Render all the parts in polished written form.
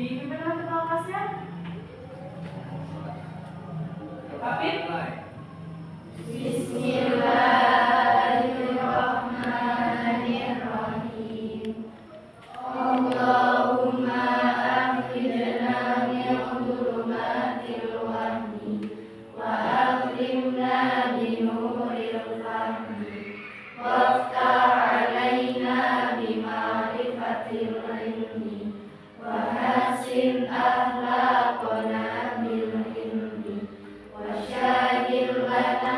Dipimpin oleh ketua kelasnya. Papin. Bismillahirrahmanirrahim. Allahumma akhrijna min dhulumatil wahmi wa akrimna bi nuril fahmi waftah alaina bi ma'rifatil ilmi wa hasin akhlaqana bil ilmi wa syahid lana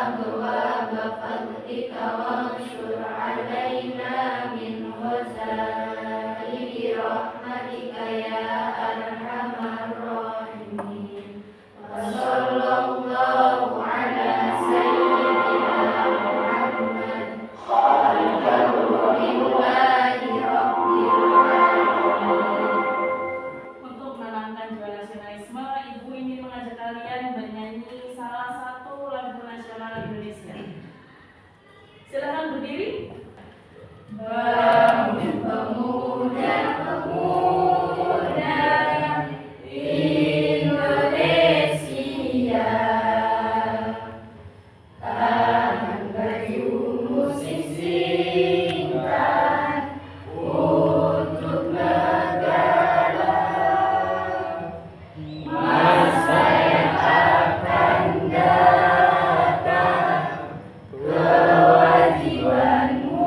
abwaaba fadlika wanshur alaina min khazaini rahmatika ya arhamar rahimin. Wa sallallahu ala sayyidina Muhammad walhamdulillahi rabbil alamin. Untuk menanamkan jiwa nasionalisme, Ibu ingin mengajak kalian bernyanyi salah satu lagu nasional Indonesia. Silakan berdiri. Pemuda Indonesia, tangan berjumu sisihkan untuk negara. Masa yang akan datang, kewajibanmu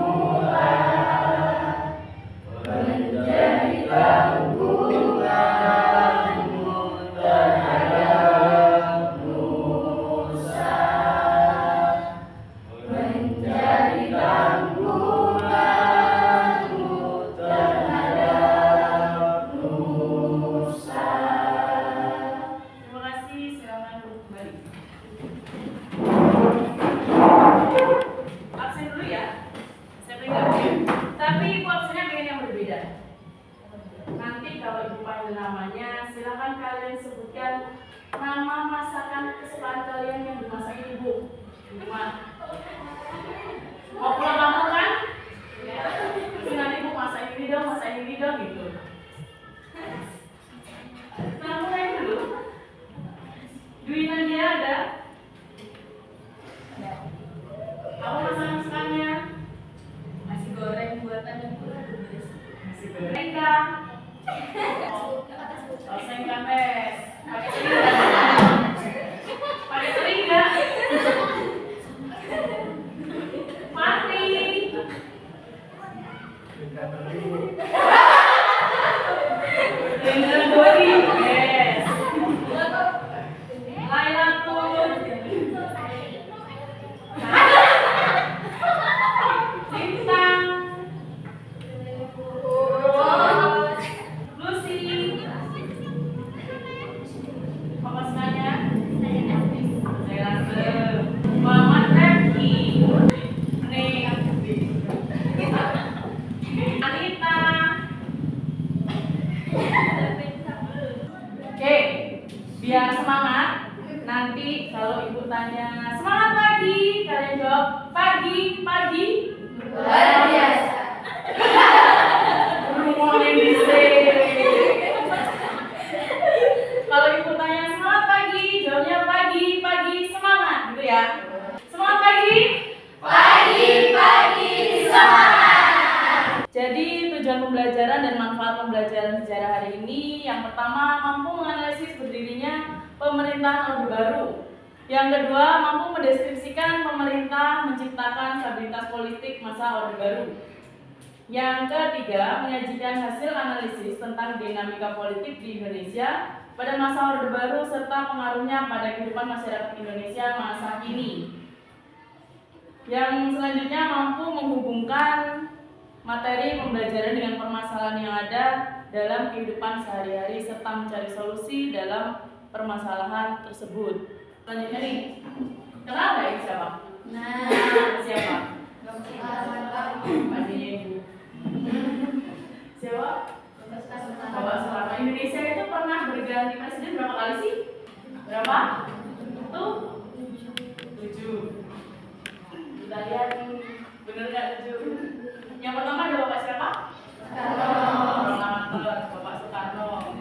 menjadi tanggunganmu terhadap nusa, menjadi tanggunganmu terhadap nusa. Terima kasih. Silakan duduk kembali. Absen dulu ya. Saya berikan. Tapi Ibu absennya pengen yang berbeda. Nanti kalau Ibu panggil namanya, silakan kalian sebutkan nama masakan kesukaan kalian yang dimasakin Ibu. Cuma mau pulang kampung kan? Terus nanti Ibu masak ini dong gitu. Nah, mulai dulu. Dwi Nadia ada? Apa masakan kesukaannya? Nasi goreng buatan Ibu. Nasi goreng. Eka. Oseng kapes. Pakai teri nggak? Pakai teri nggak? Mati. Dengan Dori. Yes. Laila Tun. Lintang. Lucy. Apa semuanya? Saya rasa Muhammad Refki. Nih. Anita. Oke, biar semangat. Nanti kalau Ibu tanya semangat pagi, kalian jawab pagi. Luar biasa. Rumonin di sini. Kalau Ibu tanya semangat pagi, jawabnya pagi, semangat gitu ya. Semangat pagi. Pagi semangat. Jadi tujuan pembelajaran dan manfaat pembelajaran sejarah hari ini, yang pertama mampu menganalisis berdirinya pemerintahan Orde Baru. Yang kedua, mampu mendeskripsikan pemerintah menciptakan stabilitas politik masa Orde Baru. Yang ketiga, menyajikan hasil analisis tentang dinamika politik di Indonesia pada masa Orde Baru serta pengaruhnya pada kehidupan masyarakat Indonesia masa kini. Yang selanjutnya, mampu menghubungkan materi pembelajaran dengan permasalahan yang ada dalam kehidupan sehari-hari serta mencari solusi dalam permasalahan tersebut. Selanjutnya nih, kenal nggak ini siapa? Siapa? Adiknya Ibu. Siapa? Bapak Soekarno. Indonesia itu pernah berganti presiden berapa kali sih? Berapa? Tuh 7. Kita lihat bener nggak 7? Yang pertama ada Bapak siapa? Bapak Soekarno.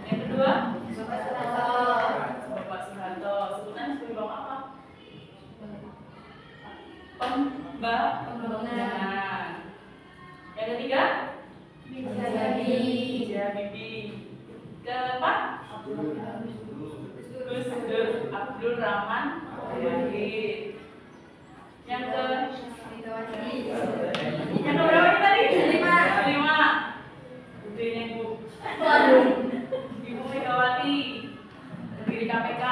pembangunan. Yang ketiga, Habibie. Keempat, Gus Dur Abdul Rahman Wahid. Yang keberapa ini tadi? Kelima. Budenya Ibu Megawati, pendiri KPK.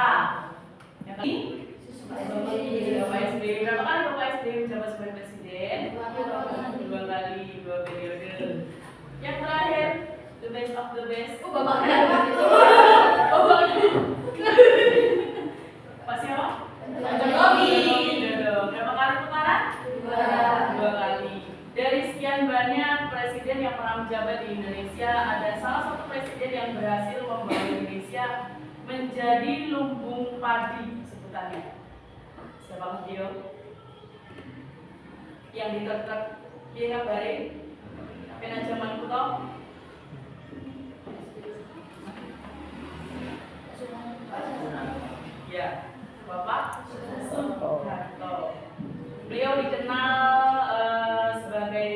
Yang ketiga, Bapak SBY. Berapa kali Bapak SBY menjabat sebagai presiden? 2 kali, 2 periode. Yang terakhir, the best of the best. Bapak Pak siapa? Jokowi. Berapa kali putaran? 2 kali. Dari sekian banyak presiden yang pernah menjabat di Indonesia, ada salah satu presiden yang berhasil membawa Indonesia menjadi lumbung padi sebutannya. Siapa Mas Dio? Yang ditertek dia ngabarin pena zaman kuto. Ya, Bapak Soeharto. Beliau dikenal sebagai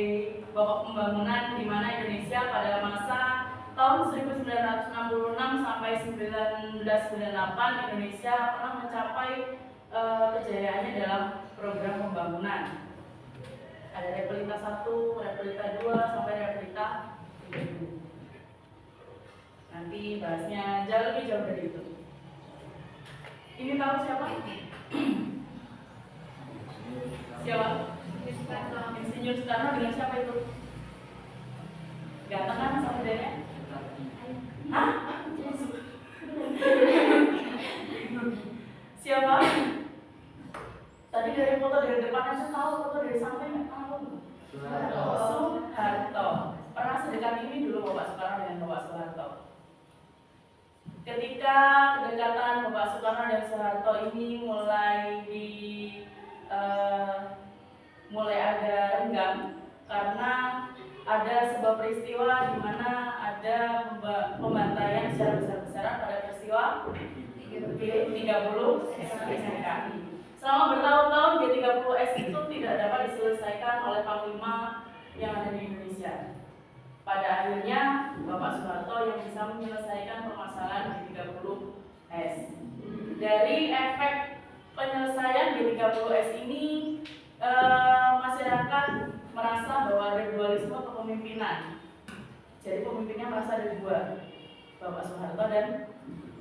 Bapak Pembangunan, di mana Indonesia pada masa tahun 1966 sampai 1998 Indonesia pernah mencapai kejayaannya dalam program pembangunan. Ada Repelita 1, Repelita 2 sampai Repelita 3. Nanti bahasnya lebih jauh dari itu. Ini tahu siapa? Siapa? Insinyur Soekarno dengan siapa itu? Ganteng kan saudaranya? Hah? Siapa? Tadi dari foto dari depan aja tahu, foto dari samping nggak tahu. Soeharto. Pernah sedekat ini dulu Bapak Soekarno dengan Bapak Soeharto. Ketika kedekatan Bapak Soekarno dan Soeharto ini mulai agak renggang karena ada sebuah peristiwa di mana ada pembantaian secara besar-besaran pada peristiwa G30 SNKI. Selama bertahun-tahun G30S itu tidak dapat diselesaikan oleh panglima yang ada di Indonesia. Pada akhirnya Bapak Soeharto yang bisa menyelesaikan permasalahan G30S. Dari efek penyelesaian G30S ini, masyarakat merasa bahwa ada dualisme kepemimpinan. Jadi pemimpinnya merasa ada dua, Bapak Soeharto dan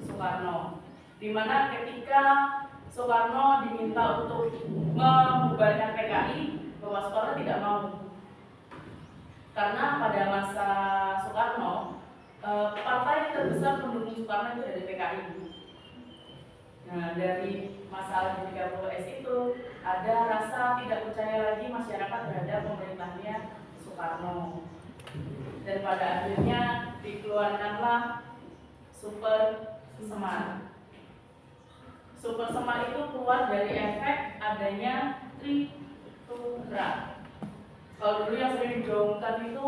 Soekarno. Di mana ketika Soekarno diminta untuk membubarkan PKI, Bapak Soekarno tidak mau. Karena pada masa Soekarno, partai terbesar pendukung Soekarno itu dari PKI. Nah, dari masalah G30S itu ada rasa tidak percaya lagi masyarakat terhadap pemerintahnya Soekarno. Dan pada akhirnya dikeluarkanlah Super Semar. Super Semar itu keluar dari efek adanya Tritura. Kalau dulu yang sering digaungkan itu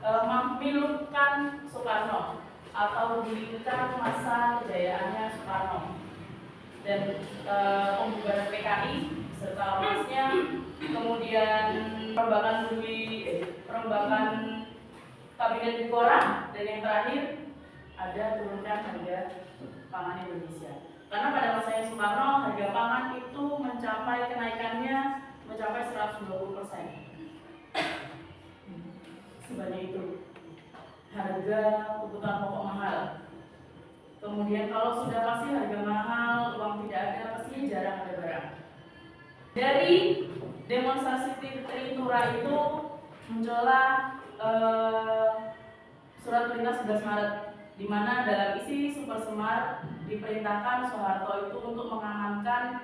memilupkan Soekarno atau dilingkan masa kejayaannya Soekarno. Dan pembubaran PKI serta ormasnya, kemudian perombakan kabinet Dikora, dan yang terakhir ada turunkan harga pangan Indonesia. Karena pada masanya Soekarno harga pangan itu kenaikannya mencapai 120%. Sebanyak itu harga kebutuhan pokok mahal. Kemudian kalau sudah pasti harga mahal, uang tidak ada, pastinya jarang ada barang. Dari demonstrasi Tritura itu muncullah surat perintah 11 Maret, di mana dalam isi Super Semar diperintahkan Soeharto itu untuk mengamankan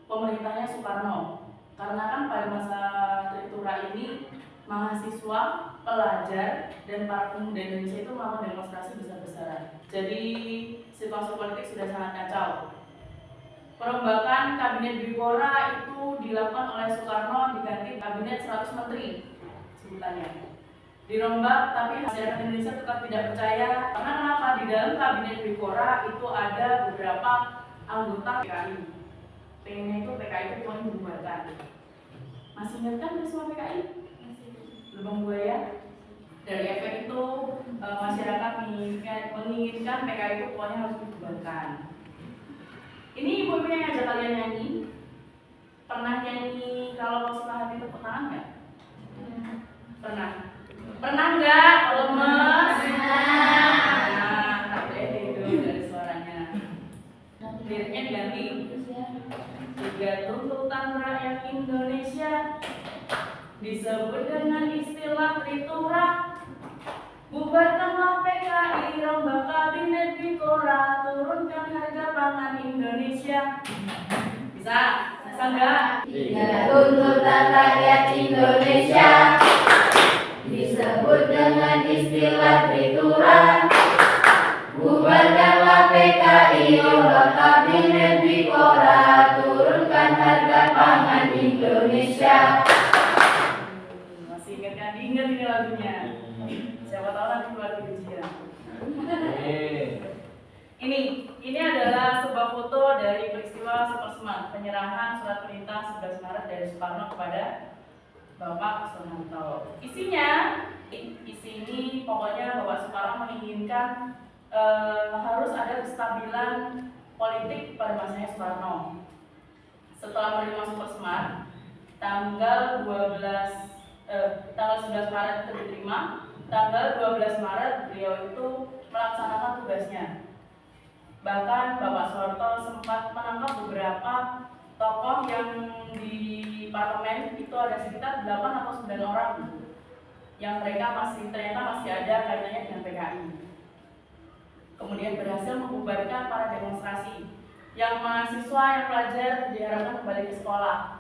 pemerintahnya Soekarno. Karena kan pada masa Tritura ini mahasiswa, pelajar, dan para pemuda Indonesia itu melakukan demonstrasi besar-besaran. Jadi situasi politik sudah sangat kacau. Perombakan kabinet Dikora itu dilakukan oleh Soekarno, diganti kabinet 100 menteri sebutannya. Dirombak, tapi masyarakat Indonesia tetap tidak percaya. Karena kenapa? Di dalam kabinet Dikora itu ada beberapa anggota PKI. Pengennya itu PKI itu pokoknya dibubarkan. Masih ingat kan peristiwa PKI? Lubang buaya. Dari efek itu masyarakat menginginkan PKI itu pokoknya harus dibubarkan. Ini ibu-ibu yang ngajak kalian nyanyi. Pernah nyanyi kalau suka hati tepuk tangan nggak? Pernah. Pernah nggak? Lemes? Nah, tak boleh itu dari suaranya. Liriknya diganti. Tiga tuntutan rakyat Indonesia disebut dengan istilah tritura. Bubarkanlah PKI, rombak kabinet Bikora, turunkan harga pangan Indonesia. Bisa? Bisa nggak? Tiga tuntutan rakyat Indonesia disebut dengan istilah tritura. Bubarkanlah PKI, rombak kabinet Bikora, turunkan harga pangan Indonesia. Masih ingat kan? Diingat ini lagunya. Siapa tahu nanti keluar di ujian. Ini adalah sebuah foto dari peristiwa Supersmart, penyerahan surat perintah 11 Maret dari Soekarno kepada Bapak Soeharto. Isi ini pokoknya Bapak Soekarno menginginkan harus ada kestabilan politik pada masanya Soekarno. Setelah menerima Supersmart, tanggal 11 Maret itu diterima. Tanggal 12 Maret beliau itu melaksanakan tugasnya. Bahkan Bapak Soeharto sempat menangkap beberapa tokoh yang di parlemen, itu ada sekitar 8 atau 9 orang yang mereka ternyata masih ada kaitannya dengan PKI. Kemudian berhasil membubarkan para demonstrasi. Yang mahasiswa, yang pelajar diharapkan kembali ke sekolah.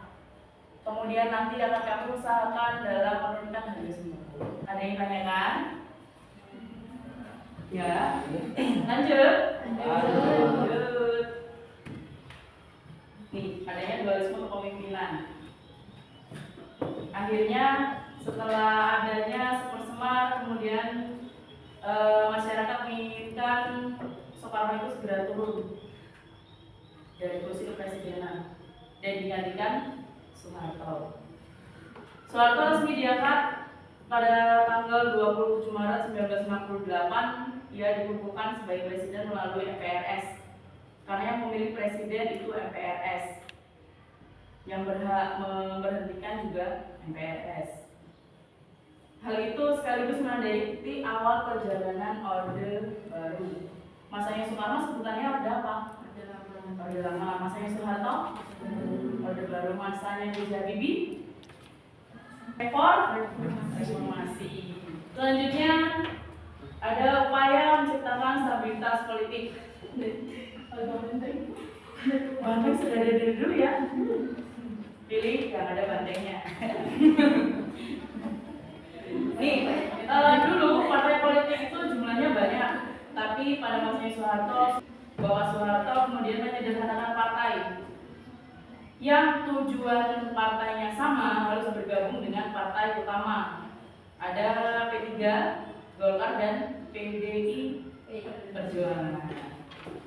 Kemudian nanti akan kami usahakan dalam menurunkan harga sembako. Ada yang tanyakan? Ya, lanjut. Nih, adanya dualisme kepemimpinan. Akhirnya setelah adanya Supersmart, kemudian masyarakat menginginkan Soekarno itu segera turun dari kursi kepresidenan dan digantikan Soeharto. Soeharto resmi diangkat pada tanggal 27 Maret 1968. Ia dikukuhkan sebagai presiden melalui MPRS. Karena yang memilih presiden itu MPRS. Yang berhak memberhentikan juga MPRS. Hal itu sekaligus menandai awal perjalanan Orde Baru. Masanya Soekarno sebutannya Orde apa? Orde Lama. Masanya Soeharto? Orde Baru. Masanya B.J. Habibie? Reformasi. Selanjutnya ada upaya menciptakan stabilitas politik. Banteng sudah ada dari dulu ya. Pilih yang ada bantengnya. Nih, dulu partai politik itu jumlahnya banyak, tapi pada masanya Soeharto, Bapak Soeharto kemudian menyederhanakan partai yang tujuan partainya sama, harus bergabung dengan partai utama. Ada P3, Golkar, dan PDI Perjuangan.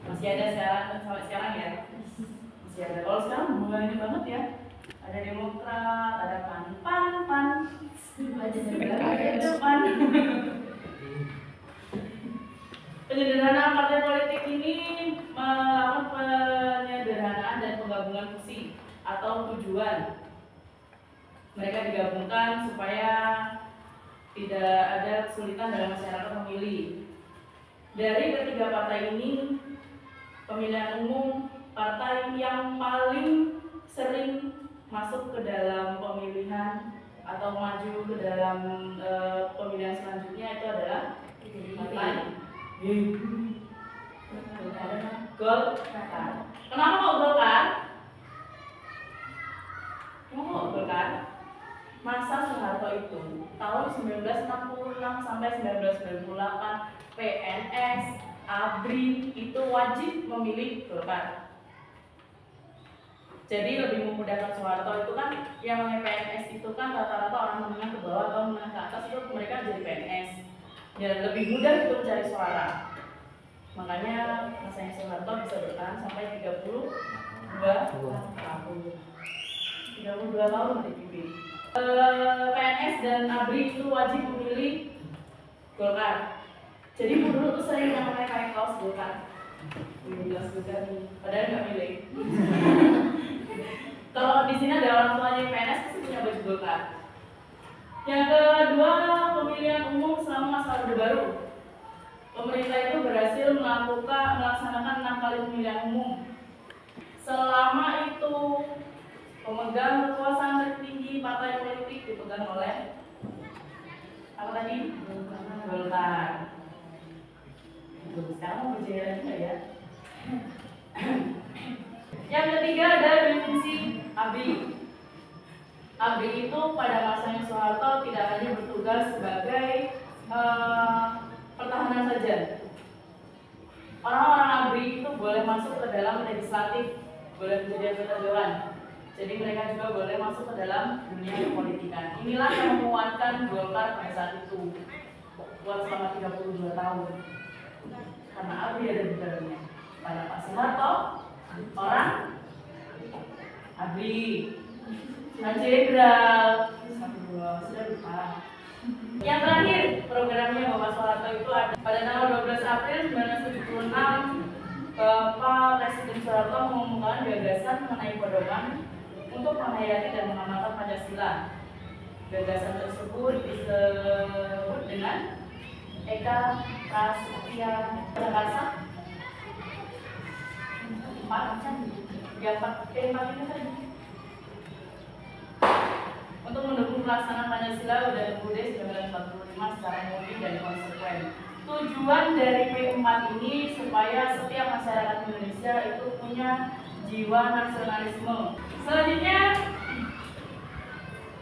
Masih ada sampai sekarang ya? Masih ada. Kalau sekarang mulai banget ya. Ada Demokrat, ada PAN. Penyederhanaan partai politik ini melakukan penyederhanaan dan penggabungan fungsi atau tujuan. Mereka digabungkan supaya tidak ada kesulitan dalam masyarakat memilih. Dari ketiga partai ini, pemilihan umum partai yang paling sering masuk ke dalam pemilihan atau maju ke dalam pemilihan selanjutnya itu adalah partai Golkar. Kenapa kok Golkar? Masa Soeharto itu tahun 1966 sampai 1998 PNS, ABRI itu wajib memilih Golkar. Jadi lebih memudahkan Soeharto itu kan yang namanya PNS itu kan rata-rata orang menengah ke bawah atau menengah ke atas itu mereka jadi PNS. Dan lebih mudah itu mencari suara. Makanya masanya Soeharto bisa bertahan sampai 32 tahun. 32 2 tahun dipimpin. PNS dan ABRI itu wajib memilih Golkar. Jadi dulu tuh sering yang pakai kaos Golkar. Jelas juga nih, padahal nggak milih. Kalau di sini ada orang tuanya PNS pasti punya baju Golkar. Yang kedua, pemilihan umum selama masa Orde Baru. Pemerintah itu berhasil melaksanakan 6 kali pemilihan umum. Selama itu pemegang kekuasaan tertinggi partai politik dipegang oleh apa tadi? Golkar. Sekarang mau berjaya lagi nggak ya? Yang ketiga ada fungsi ABRI. ABRI itu pada masanya Soeharto tidak hanya bertugas sebagai pertahanan saja. Orang-orang ABRI itu boleh masuk ke dalam legislatif, boleh menjadi anggota dewan. Jadi mereka juga boleh masuk ke dalam dunia kepolitikan. Inilah yang menguatkan Golkar pada saat itu buat selama 32 tahun. Karena ABRI ada di dalamnya. Pada Pak Soeharto, orang ABRI, Pak Jenderal, sudah lupa. Yang terakhir, programnya Bapak Soeharto itu ada pada tanggal 12 April 1976, Bapak Presiden Soeharto mengumumkan gagasan mengenai pedoman untuk menghayati dan mengamalkan Pancasila. Gagasan tersebut disebut dengan Eka Prasetya Jakarta. Untuk mendukung pelaksanaan Pancasila UUD 1945 secara murni dan konsekuen. Tujuan dari P4 ini supaya setiap masyarakat Indonesia itu punya jiwa nasionalisme. Selanjutnya,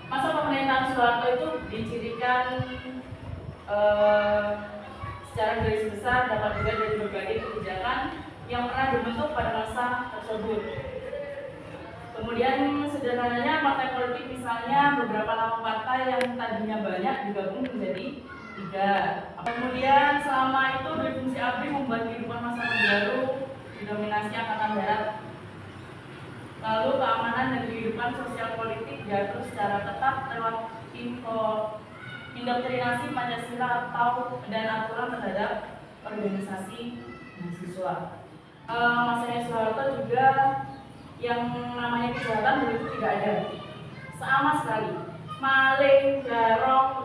masa pemerintahan Soeharto itu dicirikan secara garis besar dapat dilihat dari berbagai kebijakan yang pernah dibentuk pada masa tersebut. Kemudian sederhananya partai politik misalnya beberapa nama partai yang tadinya banyak digabung menjadi 3. Kemudian selama itu dari fungsi ABRI membuat kehidupan masyarakat baru didominasi angkatan darat. Lalu keamanan dan kehidupan sosial politik diatur secara ketat lewat indoktrinasi Pancasila dan aturan terhadap organisasi mahasiswa. Masanya Soeharto juga yang namanya kejahatan dulu itu tidak ada sama sekali. Maling, garong,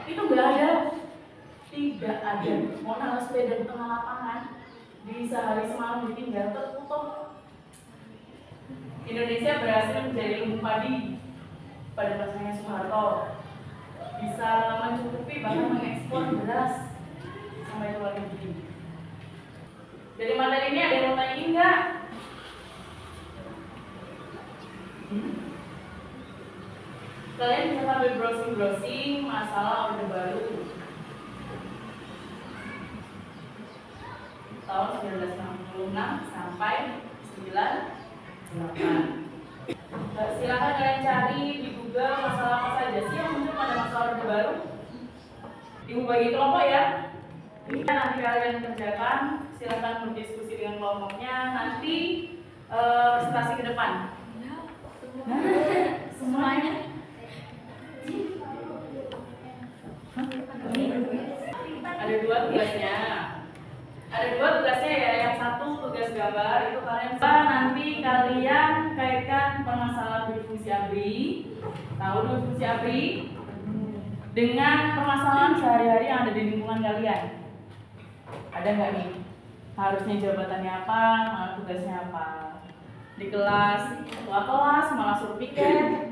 itu nggak ada, tidak ada. Mau naruh sepeda di tengah lapangan, di sehari semalam ditinggal tertutup. Indonesia berhasil menjadi lumbung padi pada masanya Soeharto, bisa mencukupi bahkan mengekspor beras sampai luar negeri. Dari materi ini ada yang mau tanya enggak? Kalian bisa sambil browsing masalah Orde Baru tahun 1966 sampai 98. Silakan kalian cari di Google masalah apa saja sih yang muncul pada masa Orde Baru. Ibu bagi kelompok ya. Ini nanti kalian kerjakan. Silakan berdiskusi dengan kelompoknya. Nanti presentasi ke depan. Semuanya. Ada 2 tugasnya. Ada 2 tugasnya ya. Yang satu tugas gambar itu kalian nanti kalian kaitkan permasalahan fungsi ABRI, tahu dulu fungsi ABRI dengan permasalahan sehari-hari yang ada di lingkungan kalian. Ada nggak nih? Harusnya jabatannya apa? Tugasnya apa? Di kelas, ketua kelas malah suruh piket.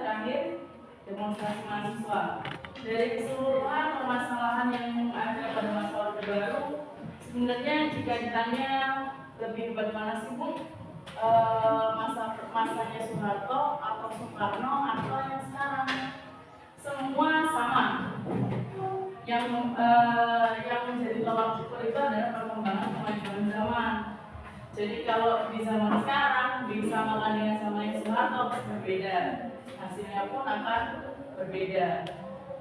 terakhir demonstrasi mahasiswa. Dari keseluruhan permasalahan yang ada pada masa Orde Baru, sebenarnya jika ditanya lebih hebat mana sih Bu? Masanya Soeharto atau Soekarno atau yang sekarang? Semua sama. Yang menjadi tolak ukur itu adalah perkembangan kemajuan zaman. Jadi kalau di zaman sekarang disamakan dengan sama yang Soeharto berbeda, hasilnya pun akan berbeda.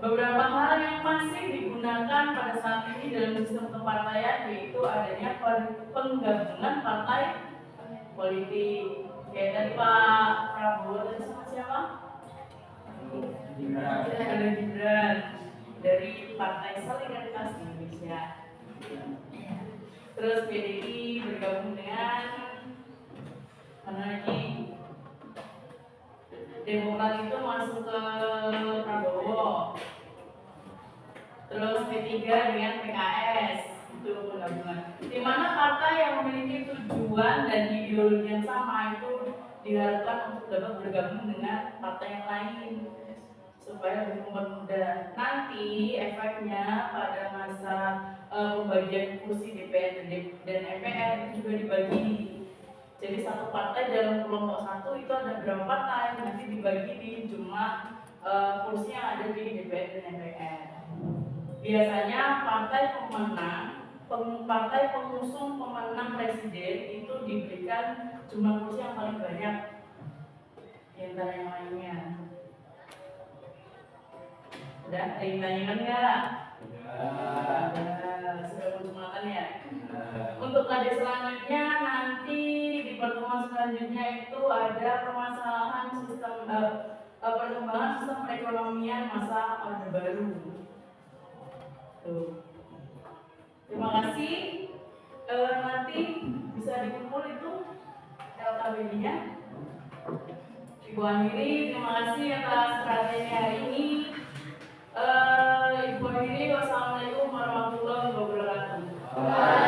Beberapa hal yang masih digunakan pada saat ini dalam sistem kepartaian yaitu adanya penggabungan partai politik. Kayak tadi Pak Prabowo dan sama siapa? Ada Gibran dari Partai Solidaritas Indonesia. Terus PDI bergabung dengan mana lagi? Demokrat itu masuk ke Prabowo. Terus P3 dengan PKS itu penggabungan. Di mana partai yang memiliki tujuan dan ideologi yang sama itu diharapkan untuk dapat bergabung dengan partai yang lain supaya lebih mempermudah. Nanti efeknya pada masa pembagian kursi DPR dan MPR itu juga dibagi. Jadi satu partai dalam kelompok satu itu ada berapa partai, nanti dibagi di jumlah kursi yang ada di DPR dan MPR. Biasanya partai pengusung pemenang presiden itu diberikan jumlah kursi yang paling banyak di antara yang lainnya. Udah, ada yang tanyakan nggak? Sudah menjumlahkan ya? Untuk kade selanjutnya nanti di pertemuan selanjutnya itu ada permasalahan sistem perkembangan sistem perekonomian masa Orde Baru. Tuh. Terima kasih. Nanti bisa dikumpul itu LKB-nya. Ibu Aniri, terima kasih atas perhatiannya hari ini. Ibu Aniri, wassalamualaikum warahmatullahi wabarakatuh.